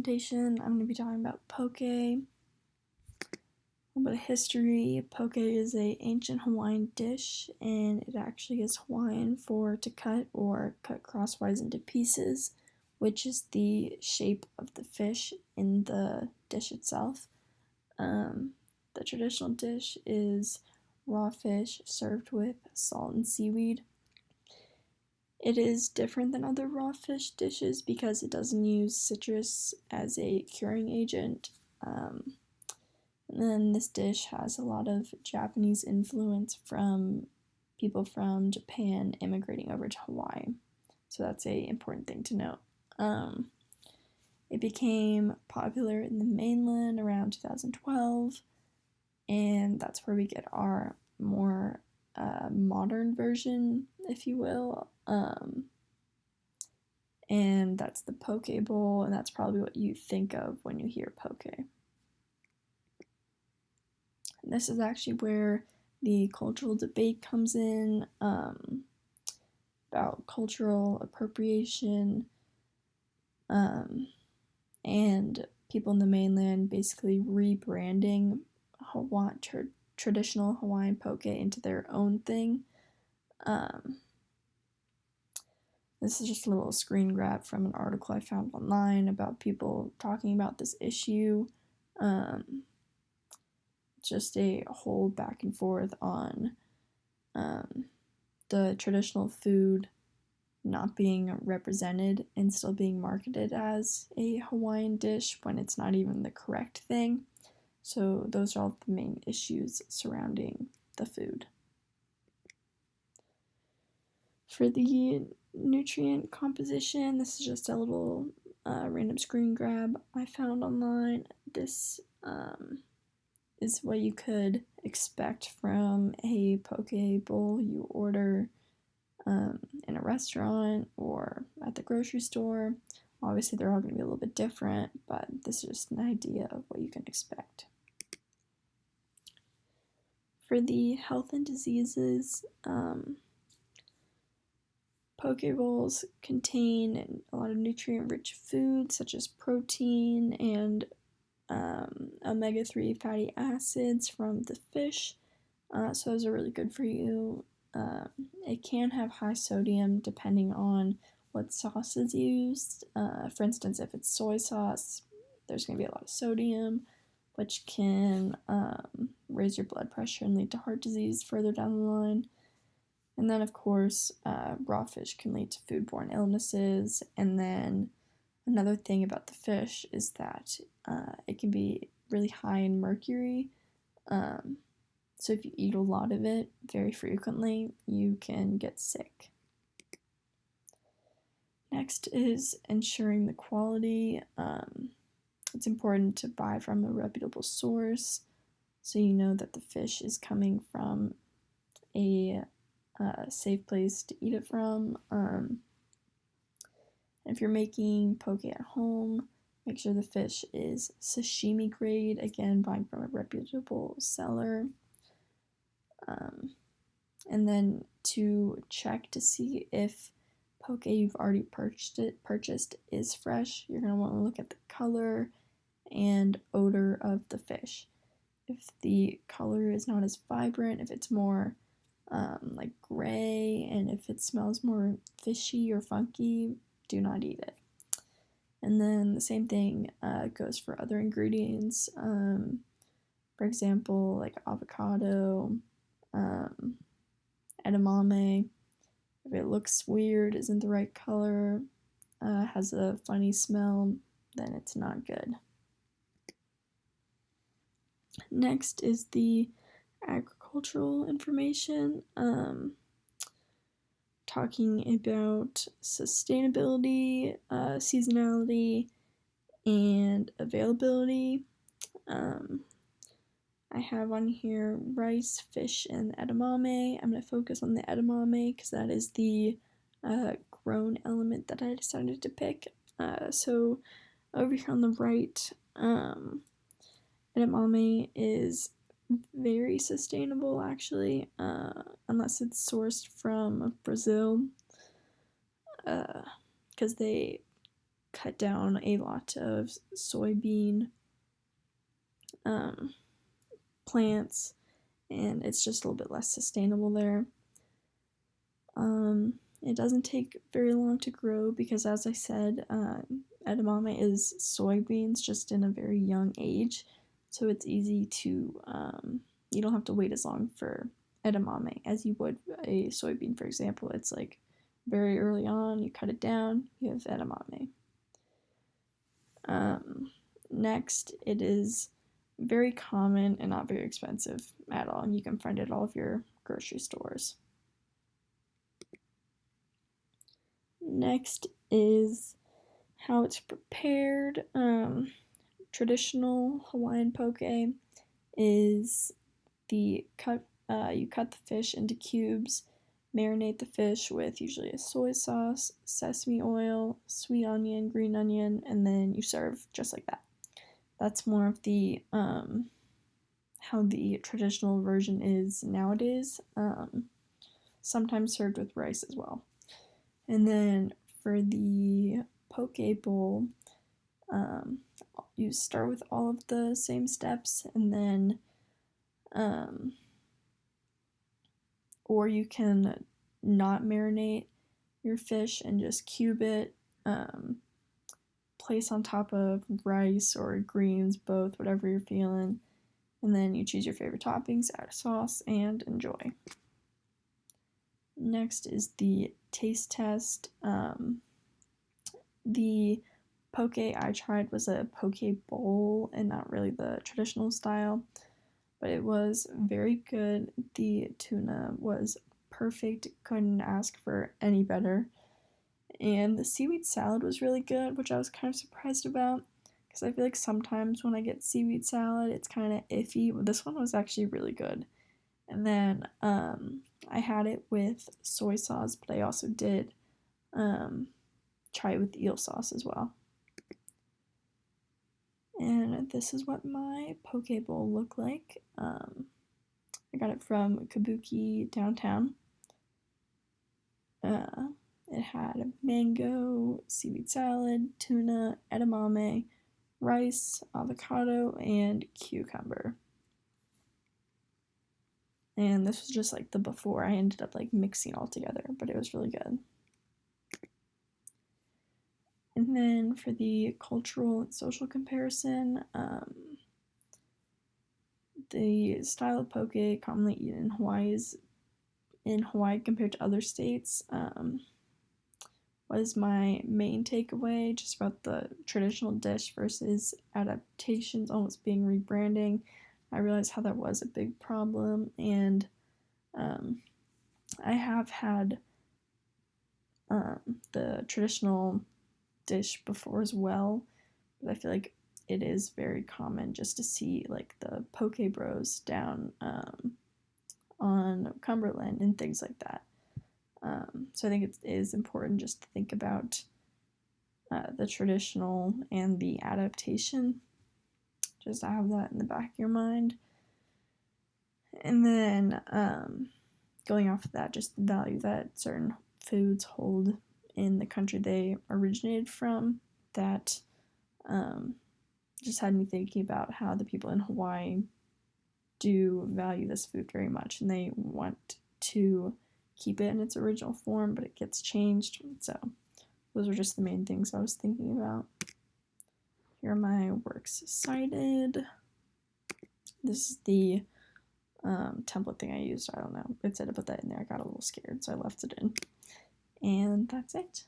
presentation, I'm going to be talking about poke. A little bit of history. Poke is an ancient Hawaiian dish, and it actually is Hawaiian for to cut or cut crosswise into pieces, which is the shape of the fish in the dish itself. The traditional dish is raw fish served with salt and seaweed. It is different than other raw fish dishes because it doesn't use citrus as a curing agent. And then this dish has a lot of Japanese influence from people from Japan immigrating over to Hawaii. So that's an important thing to note. It became popular in the mainland around 2012, and that's where we get our more modern version, if you will. And that's the poke bowl, and that's probably what you think of when you hear poke. And this is actually where the cultural debate comes in about cultural appropriation, and people in the mainland basically rebranding traditional Hawaiian poke into their own thing. This is just a little screen grab from an article I found online about people talking about this issue. Just a whole back and forth on the traditional food not being represented and still being marketed as a Hawaiian dish when it's not even the correct thing. So those are all the main issues surrounding the food. For the nutrient composition, this is just a little random screen grab I found online. This is what you could expect from a poke bowl you order in a restaurant or at the grocery store. Obviously, they're all going to be a little bit different, but this is just an idea of what you can expect. For the health and diseases, poke bowls contain a lot of nutrient-rich foods such as protein and omega-3 fatty acids from the fish, so those are really good for you. It can have high sodium depending on what sauce is used. For instance, if it's soy sauce, there's going to be a lot of sodium, which can raise your blood pressure and lead to heart disease further down the line. And then, of course, raw fish can lead to foodborne illnesses. And then another thing about the fish is that it can be really high in mercury. So if you eat a lot of it very frequently, you can get sick. Next is ensuring the quality. It's important to buy from a reputable source so you know that the fish is coming from a safe place to eat it from. If you're making poke at home, make sure the fish is sashimi grade, again, buying from a reputable seller. And then to check to see if poke you've already purchased is fresh, you're going to want to look at the color and odor of the fish. If the color is not as vibrant, if it's more like gray, and if it smells more fishy or funky, do not eat it. And then the same thing goes for other ingredients. For example, like avocado, edamame. If it looks weird, isn't the right color, has a funny smell, then it's not good. Next is the agricultural information, talking about sustainability, seasonality, and availability. I have on here rice, fish, and edamame. I'm going to focus on the edamame because that is the grown element that I decided to pick. So over here on the right, edamame is very sustainable, actually, unless it's sourced from Brazil, because they cut down a lot of soybean plants, and it's just a little bit less sustainable there. It doesn't take very long to grow because, as I said, edamame is soybeans just in a very young age, so it's easy to, you don't have to wait as long for edamame as you would a soybean, for example. It's like very early on, you cut it down, you have edamame. Next, it is very common and not very expensive at all, and you can find it at all of your grocery stores. Next is how it's prepared. Traditional Hawaiian poke is you cut the fish into cubes, marinate the fish with usually a soy sauce, sesame oil, sweet onion, green onion, and then you serve just like that. That's more of the how the traditional version is nowadays, sometimes served with rice as well. And then for the poke bowl, you start with all of the same steps, and then or you can not marinate your fish and just cube it, place on top of rice or greens, both, whatever you're feeling, and then you choose your favorite toppings, add a sauce, and enjoy. Next is the taste test. The poke I tried was a poke bowl and not really the traditional style, but it was very good. The tuna was perfect, couldn't ask for any better. And the seaweed salad was really good, which I was kind of surprised about because I feel like sometimes when I get seaweed salad, it's kind of iffy. But this one was actually really good. And then I had it with soy sauce, but I also did try it with eel sauce as well. And this is what my poke bowl looked like. I got it from Kabuki downtown. It had mango, seaweed salad, tuna, edamame, rice, avocado, and cucumber. And this was just like the before. I ended up like mixing all together, but it was really good. And then for the cultural and social comparison, the style of poke commonly eaten in Hawaii compared to other states was my main takeaway, just about the traditional dish versus adaptations almost being rebranding. I realized how that was a big problem, and I have had the traditional dish before as well, but I feel like it is very common just to see like the poke bros down on Cumberland and things like that. So I think it is important just to think about the traditional and the adaptation, just to have that in the back of your mind. And then going off of that, just the value that certain foods hold in the country they originated from, that just had me thinking about how the people in Hawaii do value this food very much, and they want to keep it in its original form, but it gets changed. So those were just the main things I was thinking about. Here are my works cited. This is the template thing I used. I don't know. It said to put that in there. I got a little scared, so I left it in. And that's it.